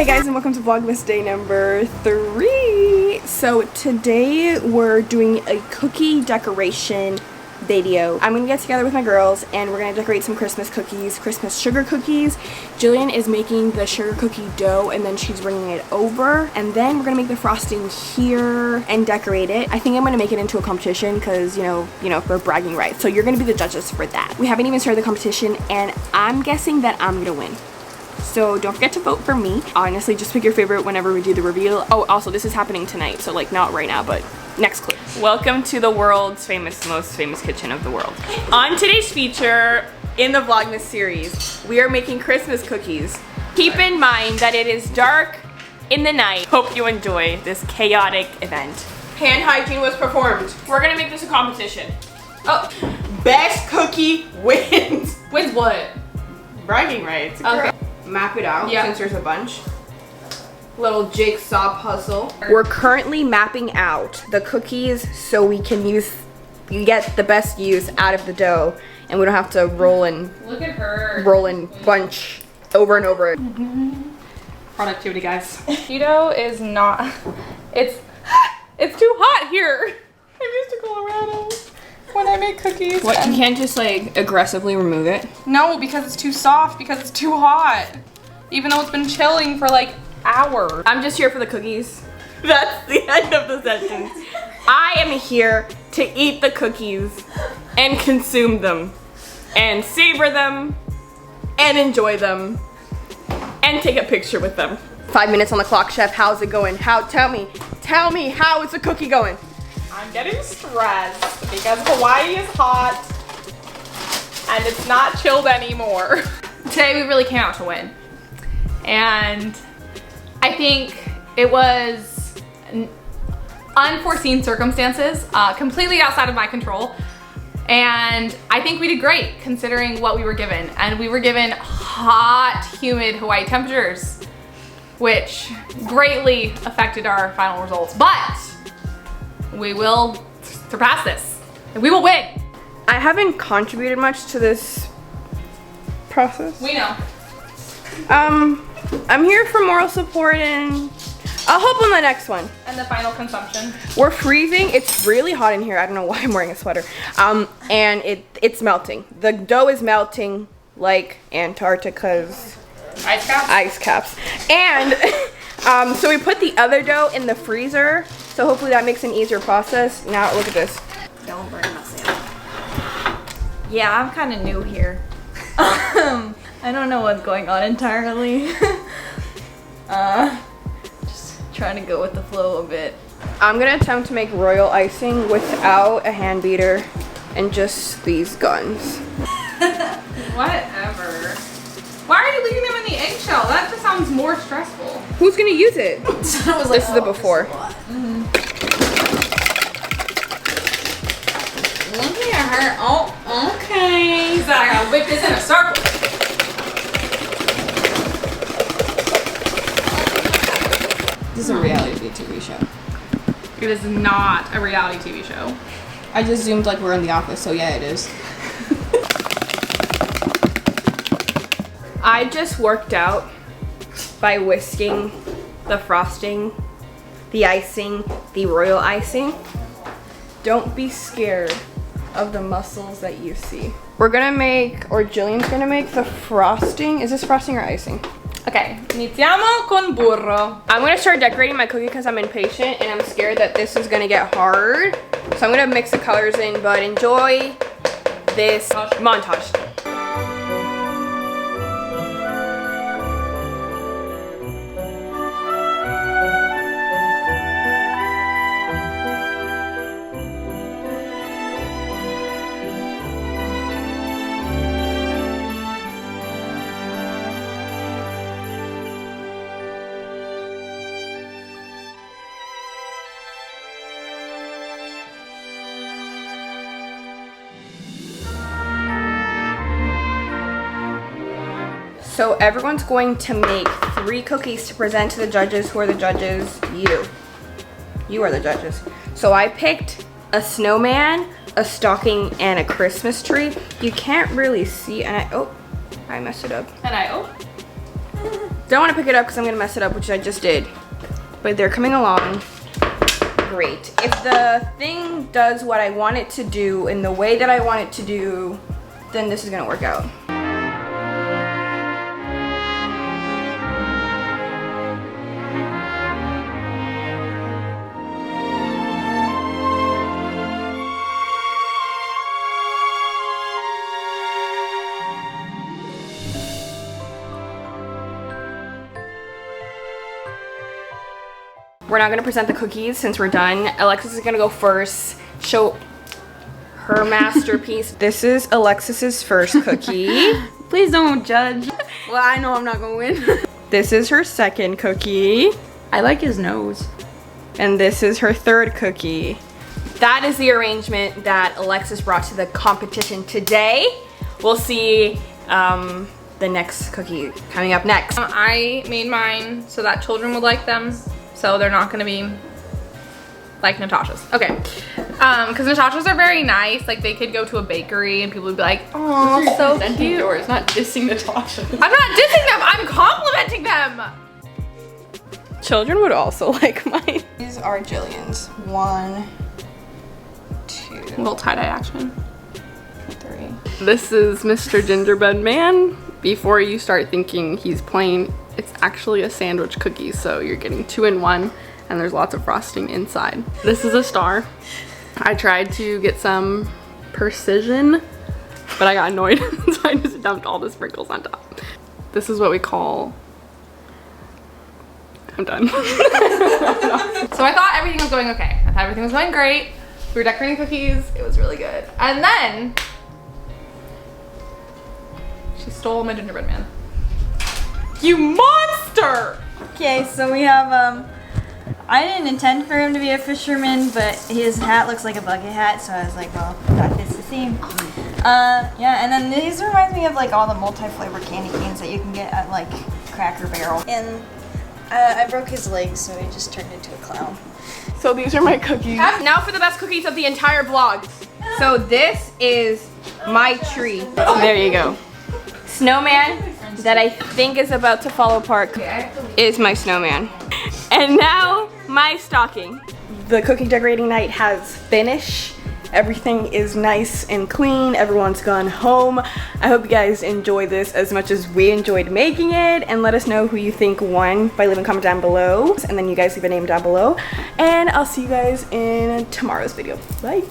Hey guys, and welcome to Vlogmas day number 3. So today we're doing a cookie decoration video. I'm gonna get together with my girls and we're gonna decorate some Christmas cookies, Christmas sugar cookies. Jillian is making the sugar cookie dough and then she's bringing it over, and then we're gonna make the frosting here and decorate it. I think I'm gonna make it into a competition because you know we're bragging rights. So you're gonna be the judges for that. We haven't even started the competition and I'm guessing that I'm gonna win. So don't forget to vote for me. Honestly, just pick your favorite whenever we do the reveal. Oh, also this is happening tonight, so like not right now, but next clip. Welcome to the world's most famous kitchen of the world. On today's feature in the Vlogmas series, we are making Christmas cookies. Keep in mind that it is dark in the night. Hope you enjoy this chaotic event. Hand hygiene was performed. We're gonna make this a competition. Oh, best cookie wins. Wins what? Bragging rights. Okay. Map it out since there's a bunch. Little jigsaw puzzle. We're currently mapping out the cookies so we can get the best use out of the dough and we don't have to roll and bunch over and over. Productivity, guys. Keto is not, it's too hot here. I'm used to Colorado when I make cookies. What, you can't just like aggressively remove it? No, because it's too soft, because it's too hot. Even though it's been chilling for like hours. I'm just here for the cookies. That's the end of the sentence. I am here to eat the cookies and consume them and savor them and enjoy them and take a picture with them. 5 minutes on the clock, chef. How's it going? Tell me, how is the cookie going? I'm getting stressed because Hawaii is hot and it's not chilled anymore. Today we really came out to win. And I think it was unforeseen circumstances, completely outside of my control. And I think we did great considering what we were given. And we were given hot, humid Hawaii temperatures, which greatly affected our final results. But we will surpass this and we will win. I haven't contributed much to this process. We know. I'm here for moral support and I'll help on the next one. And the final consumption. We're freezing. It's really hot in here. I don't know why I'm wearing a sweater. And it's melting. The dough is melting like Antarctica's ice caps. And so we put the other dough in the freezer. So hopefully that makes an easier process. Now look at this. Don't burn myself. Yeah, I'm kind of new here. I don't know what's going on entirely. Just trying to go with the flow a bit. I'm gonna attempt to make royal icing without a hand beater and just these guns. Whatever. Why are you leaving them in the eggshell? That just sounds more stressful. Who's gonna use it? This is the before. Look at her. Oh, okay. So I gotta whip this in a circle. This is a reality TV show. It is not a reality TV show. I just zoomed like we're in the office, so yeah, it is. I just worked out by whisking the frosting, the icing, the royal icing. Don't be scared of the muscles that you see. We're gonna make, or Jillian's gonna make the frosting. Is this frosting or icing? Okay, iniziamo con burro. I'm gonna start decorating my cookie because I'm impatient and I'm scared that this is gonna get hard. So I'm gonna mix the colors in, but enjoy this montage. So everyone's going to make 3 cookies to present to the judges. Who are the judges? You are the judges. So I picked a snowman, a stocking, and a Christmas tree. You can't really see, and I messed it up. And I, Don't want to pick it up because I'm going to mess it up, which I just did. But they're coming along. Great. If the thing does what I want it to do in the way that I want it to do, then this is going to work out. We're not gonna present the cookies since we're done. Alexis is gonna go first, show her masterpiece. This is Alexis's first cookie. Please don't judge. Well, I know I'm not gonna win. This is her second cookie. I like his nose. And this is her third cookie. That is the arrangement that Alexis brought to the competition today. We'll see the next cookie coming up next. I made mine so that children would like them. So they're not gonna be like Natasha's. Okay, because Natasha's are very nice. Like they could go to a bakery and people would be like, oh, so cute. Yours, not dissing Natasha. I'm not dissing them, I'm complimenting them. Children would also like mine. These are Jillian's. 1, 2, Little tie-dye action. 3. This is Mr. Gingerbread Man. Before you start thinking he's plain, it's actually a sandwich cookie, so you're getting 2 in 1, and there's lots of frosting inside. This is a star. I tried to get some precision, but I got annoyed, so I just dumped all the sprinkles on top. This is what we call... I'm done. So I thought everything was going okay. I thought everything was going great. We were decorating cookies, it was really good. And then, she stole my gingerbread man. You monster! Okay, so we have, I didn't intend for him to be a fisherman, but his hat looks like a bucket hat, so I was like, well, that fits the theme. Yeah, and then these remind me of like all the multi-flavored candy canes that you can get at like Cracker Barrel. And I broke his leg, so he just turned into a clown. So these are my cookies. Now for the best cookies of the entire vlog. So this is my tree. There you go. Snowman that I think is about to fall apart is my snowman. And now my stocking. The cookie decorating night has finished. Everything is nice and clean. Everyone's gone home. I hope you guys enjoy this as much as we enjoyed making it, and let us know who you think won by leaving a comment down below, and then you guys leave a name down below, and I'll see you guys in tomorrow's video. Bye.